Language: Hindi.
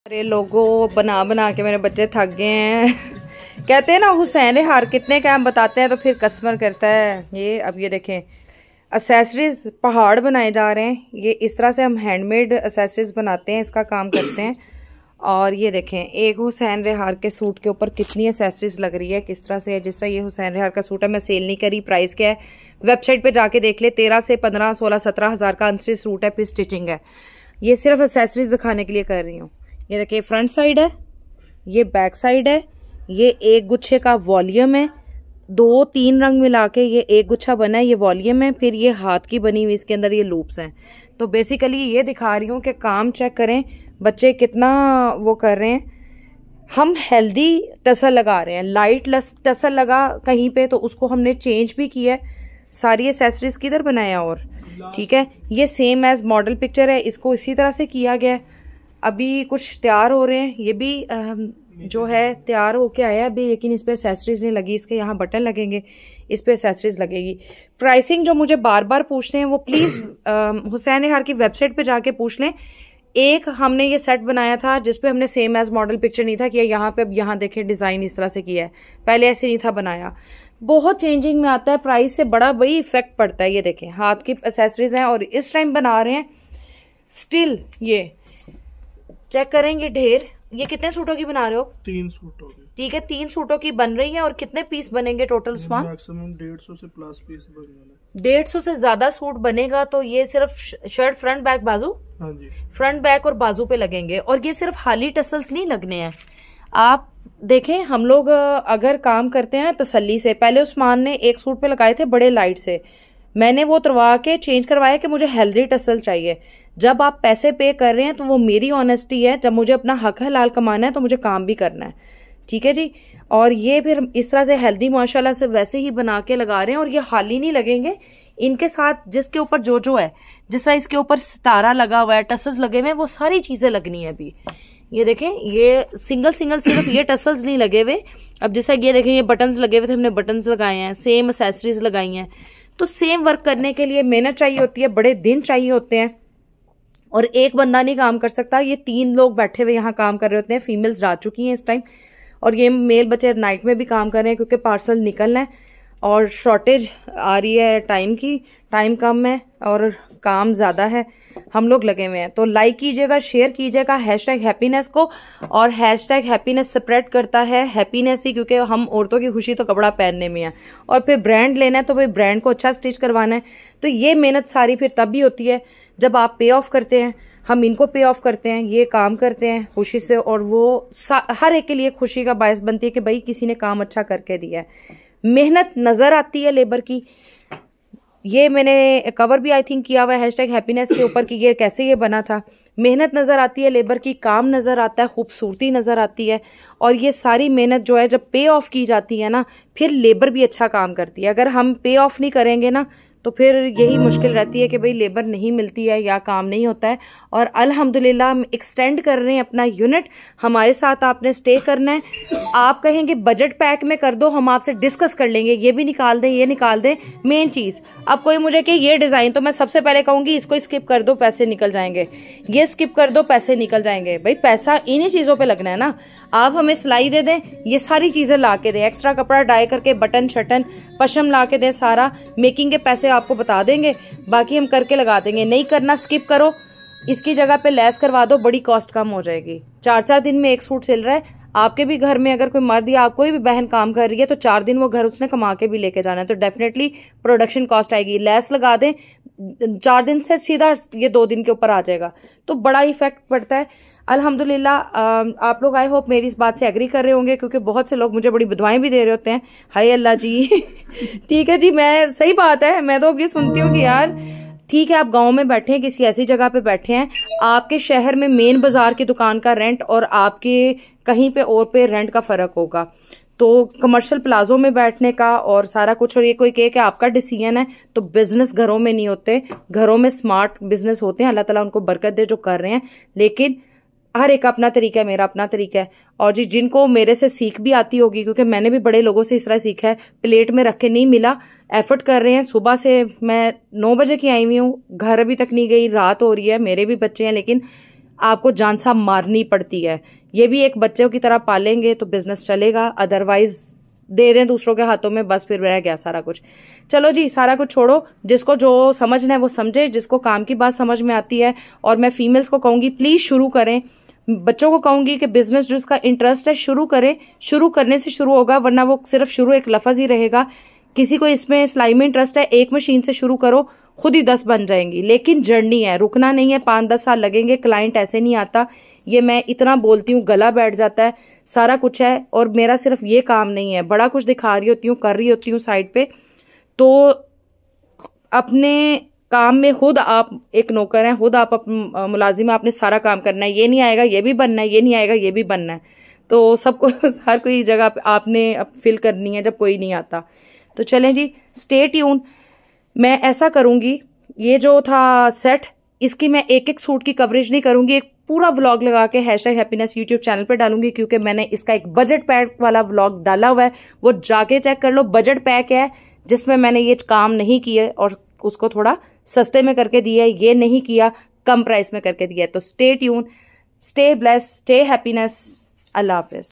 अरे लोगो बना बना के मेरे बच्चे थक गए हैं। कहते हैं ना हुसैन हार कितने का हम बताते हैं तो फिर कस्टमर करता है ये। अब ये देखें एसेसरीज पहाड़ बनाए जा रहे हैं। ये इस तरह से हम हैंडमेड एसेसरीज बनाते हैं, इसका काम करते हैं। और ये देखें एक हुसैन रेहार के सूट के ऊपर कितनी एसेसरीज लग रही है, किस तरह से है। जिस तरह ये हुसैन रेहार का सूट है, मैं सेल नहीं करी, प्राइस क्या है वेबसाइट पे जाके देख ले। 13 से 15, 16, 17 हज़ार का अनस्टिच सूट है, फिर स्टिचिंग है। ये सिर्फ एसेसरीज दिखाने के लिए कर रही हूँ। ये देखिए फ्रंट साइड है, ये बैक साइड है, ये एक गुच्छे का वॉल्यूम है, 2-3 रंग मिला के ये एक गुच्छा बना है, ये वॉल्यूम है। फिर ये हाथ की बनी हुई, इसके अंदर ये लूप्स हैं। तो बेसिकली ये दिखा रही हूँ कि काम चेक करें बच्चे कितना वो कर रहे हैं। हम हेल्दी टसल लगा रहे हैं, लाइट टसल लगा कहीं पे तो उसको हमने चेंज भी किया है। सारी एसेसरीज किधर बनाया और ठीक है। ये सेम एज मॉडल पिक्चर है, इसको इसी तरह से किया गया है। अभी कुछ तैयार हो रहे हैं, ये भी जो है तैयार होके आया अभी, लेकिन इस पे एसेसरीज नहीं लगी। इसके यहाँ बटन लगेंगे, इस पे एसेसरीज लगेगी। प्राइसिंग जो मुझे बार बार पूछते हैं वो प्लीज हुसैन रेहार की वेबसाइट पे जाके पूछ लें। एक हमने ये सेट बनाया था जिसपे हमने सेम एज मॉडल पिक्चर नहीं था किया, यहाँ पे अब यहाँ देखें डिजाइन इस तरह से किया है, पहले ऐसे नहीं था बनाया। बहुत चेंजिंग में आता है, प्राइस से बड़ा वही इफेक्ट पड़ता है। ये देखें हाथ की एसेसरीज हैं और इस टाइम बना रहे हैं। स्टिल ये चेक करेंगे ढेर। ये कितने सूटों की बना रहे हो? 3 सूटों की। ठीक है, 3 सूटों की बन रही है। और कितने पीस बनेंगे टोटल उस्मान? मैक्सिमम 150 से प्लस पीस बनेगा। 150 से ज्यादा सूट बनेगा। तो ये सिर्फ शर्ट फ्रंट बैक बाजू, हाँ जी, फ्रंट बैक और बाजू पे लगेंगे। और ये सिर्फ हाली टसल्स नहीं लगने हैं। आप देखें हम लोग अगर काम करते हैं ना तसल्ली से, पहले उस्मान ने एक सूट पे लगाए थे बड़े लाइट से, मैंने वो उतरवा के चेंज करवाया कि मुझे हेल्दी टसल चाहिए। जब आप पैसे पे कर रहे हैं तो वो मेरी ऑनेस्टी है, जब मुझे अपना हक हलाल कमाना है तो मुझे काम भी करना है, ठीक है जी। और ये फिर इस तरह से हेल्दी माशाल्लाह से वैसे ही बना के लगा रहे हैं। और ये हाली नहीं लगेंगे, इनके साथ जिसके ऊपर जो है, जिस तरह इसके ऊपर सितारा लगा हुआ है, टसल्स लगे हुए हैं, वो सारी चीजें लगनी है अभी। ये देखें ये सिंगल सिर्फ ये टसल्स नहीं लगे हुए। अब जैसा ये देखें ये बटन्स लगे हुए थे, हमने बटन्स लगाए हैं, सेम एसेसरीज लगाई हैं। तो सेम वर्क करने के लिए मेहनत चाहिए होती है, बड़े दिन चाहिए होते हैं। और एक बंदा नहीं काम कर सकता, ये 3 लोग बैठे हुए यहाँ काम कर रहे होते हैं। फीमेल्स जा चुकी हैं इस टाइम, और ये मेल बच्चे नाइट में भी काम कर रहे हैं क्योंकि पार्सल निकलना है और शॉर्टेज आ रही है टाइम की, टाइम कम है और काम ज्यादा है। हम लोग लगे हुए हैं। तो लाइक कीजिएगा, शेयर कीजिएगा #हैप्पीनेस को। और #हैप्पीनेस स्प्रेड करता है हैप्पीनेस ही, क्योंकि हम औरतों की खुशी तो कपड़ा पहनने में है। और फिर ब्रांड लेना है तो भाई ब्रांड को अच्छा स्टिच करवाना है। तो ये मेहनत सारी फिर तब भी होती है जब आप पे ऑफ करते हैं। हम इनको पे ऑफ करते हैं, ये काम करते हैं खुशी से, और वो हर एक के लिए खुशी का बायस बनती है कि भाई किसी ने काम अच्छा करके दिया है। मेहनत नजर आती है लेबर की। ये मैंने कवर भी आई थिंक किया हुआ है #हैप्पीनेस के ऊपर कि ये कैसे ये बना था। मेहनत नजर आती है लेबर की, काम नजर आता है, खूबसूरती नजर आती है। और ये सारी मेहनत जो है जब पे ऑफ की जाती है ना, फिर लेबर भी अच्छा काम करती है। अगर हम पे ऑफ नहीं करेंगे ना तो फिर यही मुश्किल रहती है कि भाई लेबर नहीं मिलती है या काम नहीं होता है। और अल्हम्दुलिल्लाह हम एक्सटेंड कर रहे हैं अपना यूनिट। हमारे साथ आपने स्टे करना है। आप कहेंगे बजट पैक में कर दो, हम आपसे डिस्कस कर लेंगे, ये भी निकाल दें, ये निकाल दें। मेन चीज अब कोई मुझे कहे ये डिजाइन, तो मैं सबसे पहले कहूंगी इसको स्किप कर दो, पैसे निकल जाएंगे। ये स्किप कर दो, पैसे निकल जाएंगे। भाई पैसा इन्हीं चीजों पे लगना है ना। आप हमें सिलाई दे दें, ये सारी चीजें ला के दें, एक्स्ट्रा कपड़ा डाई करके, बटन शटन पशम ला के दें, सारा मेकिंग के पैसे आपको बता देंगे, बाकी हम करके लगा देंगे। नहीं करना स्किप करो, इसकी जगह पे लेस करवा दो, बड़ी कॉस्ट कम हो जाएगी। 4-4 दिन में एक सूट सिल रहा है। आपके भी घर में अगर कोई मर्द या आप कोई भी बहन काम कर रही है तो 4 दिन वो घर उसने कमा के भी लेके जाना है, तो डेफिनेटली प्रोडक्शन कॉस्ट आएगी। लेस लगा दें, 4 दिन से सीधा ये 2 दिन के ऊपर आ जाएगा, तो बड़ा इफेक्ट पड़ता है। अल्हम्दुलिल्लाह आप लोग आई होप मेरी इस बात से एग्री कर रहे होंगे, क्योंकि बहुत से लोग मुझे बड़ी बदवाएं भी दे रहे होते हैं। हाय अल्लाह जी ठीक है जी, मैं सही बात है, मैं तो अब ये सुनती हूँ कि यार ठीक है आप गांव में बैठे हैं, किसी ऐसी जगह पे बैठे हैं, आपके शहर में मेन बाजार की दुकान का रेंट और आपके कहीं पे और पे रेंट का फर्क होगा। तो कमर्शियल प्लाजो में बैठने का और सारा कुछ, और ये कोई कहे कि आपका डिसीजन है, तो बिजनेस घरों में नहीं होते, घरों में स्मार्ट बिजनेस होते हैं। अल्लाह ताला उनको बरकत दे जो कर रहे हैं, लेकिन हर एक अपना तरीका है, मेरा अपना तरीका है। और जी जिनको मेरे से सीख भी आती होगी, क्योंकि मैंने भी बड़े लोगों से इस तरह सीखा है, प्लेट में रख के नहीं मिला, एफर्ट कर रहे हैं। सुबह से मैं 9 बजे की आई हुई हूँ, घर अभी तक नहीं गई, रात हो रही है, मेरे भी बच्चे हैं, लेकिन आपको जान सा मारनी पड़ती है। ये भी एक बच्चों की तरह पालेंगे तो बिजनेस चलेगा, अदरवाइज दे दें दूसरों के हाथों में, बस फिर रह गया सारा कुछ। चलो जी, सारा कुछ छोड़ो, जिसको जो समझना है वो समझे, जिसको काम की बात समझ में आती है। और मैं फीमेल्स को कहूंगी प्लीज शुरू करें, बच्चों को कहूंगी कि बिजनेस जिसका इंटरेस्ट है शुरू करें, शुरू करने से शुरू होगा, वरना वो सिर्फ शुरू एक लफज ही रहेगा। किसी को इसमें सिलाई में इंटरेस्ट है, एक मशीन से शुरू करो, खुद ही 10 बन जाएंगी। लेकिन जर्नी है, रुकना नहीं है, 5-10 साल लगेंगे, क्लाइंट ऐसे नहीं आता। ये मैं इतना बोलती हूँ, गला बैठ जाता है, सारा कुछ है। और मेरा सिर्फ ये काम नहीं है, बड़ा कुछ दिखा रही होती हूँ, कर रही होती हूँ साइड पे। तो अपने काम में खुद आप एक नौकर हैं, खुद आप मुलाजिम, आपने सारा काम करना है। ये नहीं आएगा ये भी बनना है, ये नहीं आएगा ये भी बनना है। तो सबको हर कोई जगह आपने फिल करनी है जब कोई नहीं आता। तो चलें जी, स्टे ट्यून। मैं ऐसा करूंगी, ये जो था सेट, इसकी मैं एक एक सूट की कवरेज नहीं करूंगी, एक पूरा व्लॉग लगा के #हैप्पीनेस यूट्यूब चैनल पे डालूंगी, क्योंकि मैंने इसका एक बजट पैक वाला व्लॉग डाला हुआ है, वो जाके चेक कर लो। बजट पैक है जिसमें मैंने ये काम नहीं किया और उसको थोड़ा सस्ते में करके दिया है, ये नहीं किया कम प्राइस में करके दिया है। तो stay tune, stay blessed, stay happiness. अल्लाह हाफिज।